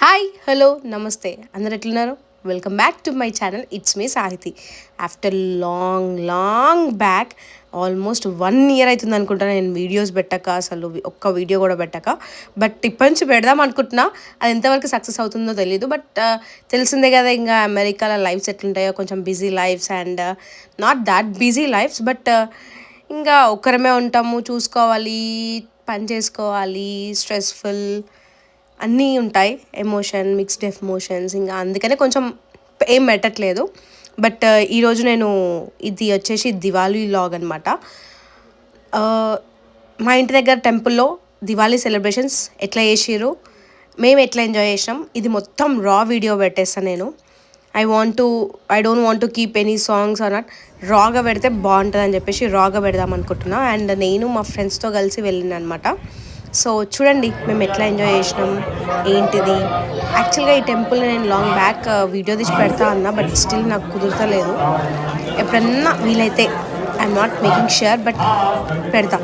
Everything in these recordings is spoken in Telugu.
హాయ్ హలో నమస్తే అందరు ఎట్లున్నారు? Welcome back to my channel. It's me Sahithi. After long back almost 1 year అవుతుంది అనుకుంటా నేను వీడియోస్ పెట్టక, అసలు ఒక్క వీడియో కూడా పెట్టక. బట్ ఇప్పటి నుంచి పెడదాం అనుకుంటున్నా. అది ఎంతవరకు సక్సెస్ అవుతుందో తెలియదు. బట్ తెలిసిందే కదా, ఇంకా అమెరికాలో లైఫ్స్ ఎట్లుంటాయో, కొంచెం busy lifes and not that busy lifes. But ఇంకా ఒక్కరమే ఉంటాము, చూసుకోవాలి, పని చేసుకోవాలి, స్ట్రెస్ఫుల్ అన్నీ ఉంటాయి. మిక్స్డ్ ఎమోషన్స్, ఇంకా అందుకనే కొంచెం ఏం పెట్టట్లేదు. బట్ ఈరోజు నేను ఇది వచ్చేసి దివాళీ లాగ్ అనమాట. మా ఇంటి దగ్గర టెంపుల్లో దివాళీ సెలబ్రేషన్స్ ఎట్లా చేసిర్రు, మేము ఎట్లా ఎంజాయ్ చేసినాం, ఇది మొత్తం రా వీడియో పెట్టేస్తాను నేను. I don't want to keep any songs or not. రాగా పెడితే బాగుంటుంది అని చెప్పేసి రాగా పెడదాం అనుకుంటున్నా. అండ్ నేను మా ఫ్రెండ్స్తో కలిసి వెళ్ళిన అనమాట. సో చూడండి మేము ఎట్లా ఎంజాయ్ చేసినాం ఏంటిది. యాక్చువల్గా ఈ టెంపుల్ నేను లాంగ్ బ్యాక్ వీడియో తీసి పెడతా అన్నా, బట్ స్టిల్ నాకు కుదురుతలేదు. ఎప్పుడన్నా వీలైతే, I'm not making sure, but పెడతా.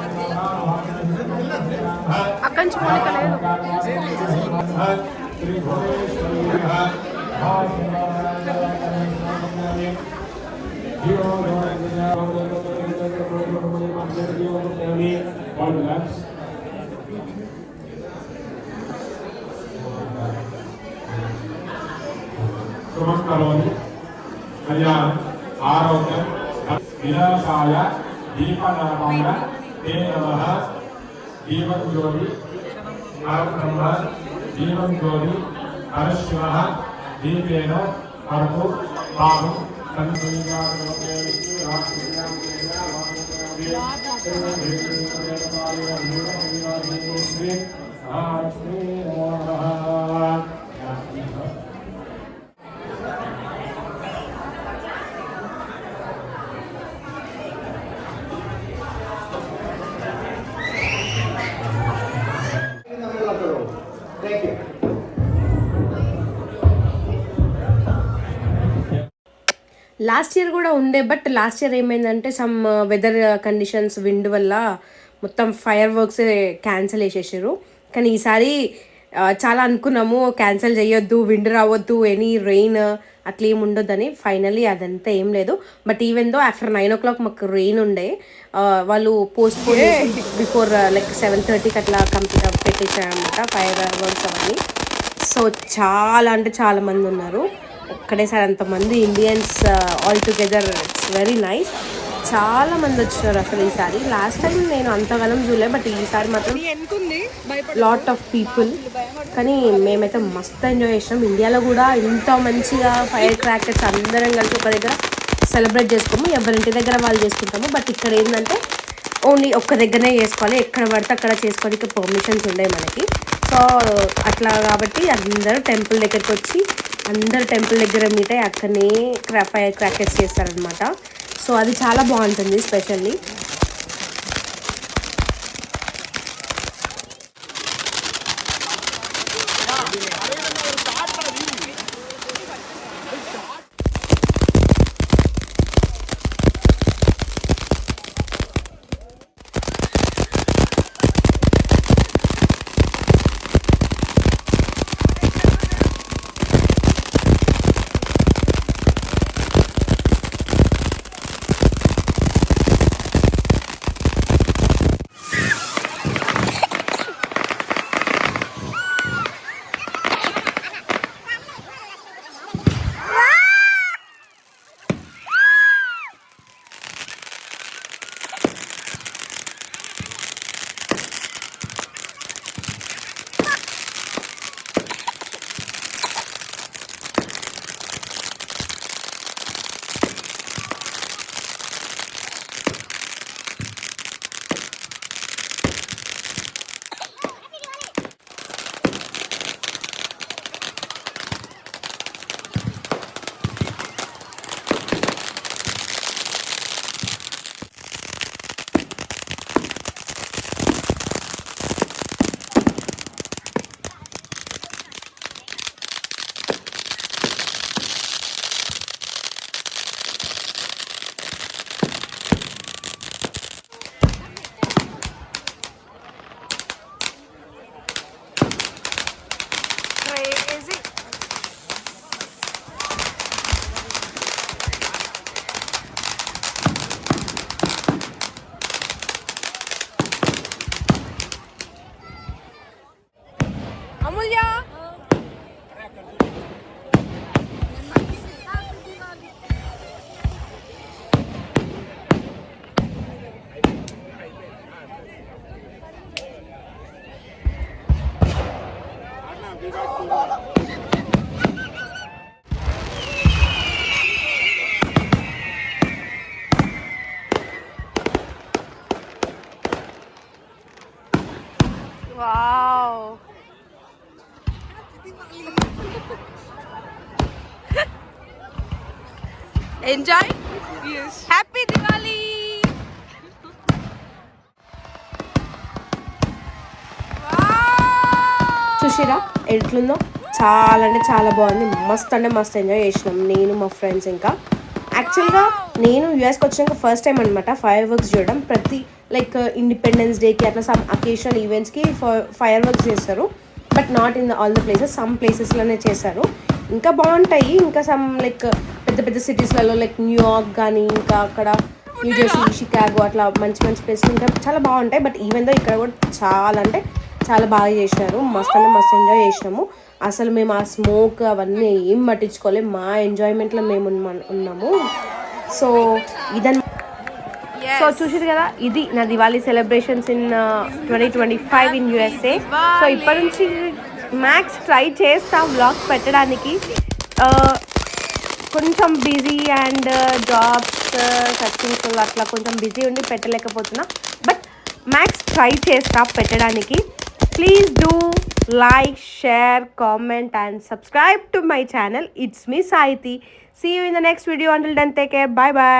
అక్కడి నుంచి మౌనిక లేదు. సమస్తలోని కళ్యాణం ఆరోగ్యం వినాశాయ దీపనామాయ తే నమః. దీపం జ్యోతి పరబ్రహ్మ దీపం జ్యోతి పరశివ దీపేన పరతు పాము Thank you. లాస్ట్ ఇయర్ కూడా ఉండే, బట్ లాస్ట్ ఇయర్ ఏమైందంటే సమ్ వెదర్ కండిషన్స్, విండ్ వల్ల మొత్తం ఫైర్ వర్క్స్ క్యాన్సిల్ చేసేసారు. కానీ ఈసారి చాలా అనుకున్నాము క్యాన్సిల్ చేయొద్దు, విండ్ రావద్దు, ఎనీ రెయిన్ అట్లా ఏమి ఉండొద్దని. ఫైనలీ అదంతా ఏం లేదు. But even though after 9 o'clock మాకు రెయిన్ ఉండే, వాళ్ళు పోస్ట్ పోన్ బిఫోర్ లైక్ 7:30కి అట్లా కంప్లీట్ పెట్టేసారనమాట ఫైర్ వర్క్స్ అవన్నీ. సో చాలా అంటే చాలా మంది ఉన్నారు ఒక్కడేసారి, అంతమంది Indians all together. It's very nice. చాలా మంది వచ్చినారు అసలు ఈసారి. లాస్ట్ టైం నేను అంతగానం చూడలే, బట్ ఈసారి మాత్రం లాట్ ఆఫ్ పీపుల్. కానీ మేమైతే మస్తు ఎంజాయ్ చేసినాం. ఇండియాలో కూడా ఇంత మంచిగా ఫైర్ క్రాకర్స్ అందరం కలిసి ఒక దగ్గర సెలబ్రేట్ చేసుకోము, ఎవరింటి దగ్గర వాళ్ళు చేసుకుంటాము. బట్ ఇక్కడ ఏంటంటే ఓన్లీ ఒక్క దగ్గరనే చేసుకోవాలి, ఎక్కడ పడితే అక్కడ చేసుకోవడానికి పర్మిషన్స్ ఉన్నాయి మనకి. సో అట్లా కాబట్టి అందరూ టెంపుల్ దగ్గరికి వచ్చి, అందరు టెంపుల్ దగ్గర మీట్ అయ్యి అక్కడనే ఫైర్ క్రాకర్స్ చేస్తారనమాట. సో అది చాలా బాగుంటుంది స్పెషల్లీ. అమూల్య Wow. Enjoy? Yes. Happy Diwali! చూసిరా ఎట్లుందో చాలా అంటే చాలా బాగుంది మస్త్ అంటే మస్త్ ఎంజాయ్ చేసినాం నేను మా ఫ్రెండ్స్ ఇంకా యాక్చువల్గా నేను యూఎస్కి వచ్చినాక ఫస్ట్ టైం అనమాట ఫైర్ వర్క్స్ చూడడం ప్రతి లైక్ ఇండిపెండెన్స్ డేకి అట్లా సమ్ అకేషనల్ ఈవెంట్స్కి ఫైర్ వర్క్స్ చేస్తారు but not in all the places some ప్లేసెస్లోనే చేశారు ఇంకా బాగుంటాయి ఇంకా సమ్ లైక్ పెద్ద పెద్ద సిటీస్లలో లైక్ న్యూయార్క్ కానీ ఇంకా అక్కడ న్యూజెర్సీ షికాగో అట్లా మంచి మంచి ప్లేసెస్ ఇంకా చాలా బాగుంటాయి బట్ ఈవెన్ దో ఇక్కడ కూడా చాలా అంటే చాలా బాగా చేసినారు మస్త్ అంటే మస్త్ ఎంజాయ్ చేసినాము అసలు మేము ఆ స్మోక్ అవన్నీ ఏం పట్టించుకోలేము మా ఎంజాయ్మెంట్లో మేము ఉన్నాము సో ఇదన్ సో చూసారు కదా ఇది నా Diwali celebrations in 2025 in USA so ఇప్పటి నుంచి మ్యాక్స్ ట్రై చేస్తా వ్లాగ్స్ పెట్టడానికి కొంచెం బిజీ అండ్ జాబ్స్ సర్చింగ్స్ అట్లా కొంచెం బిజీ ఉండి పెట్టలేకపోతున్నా బట్ మ్యాక్స్ ట్రై చేస్తా పెట్టడానికి please do like, share, comment and subscribe to my channel. It's me Saiti. See you in the next video. Until then, take care. Bye bye.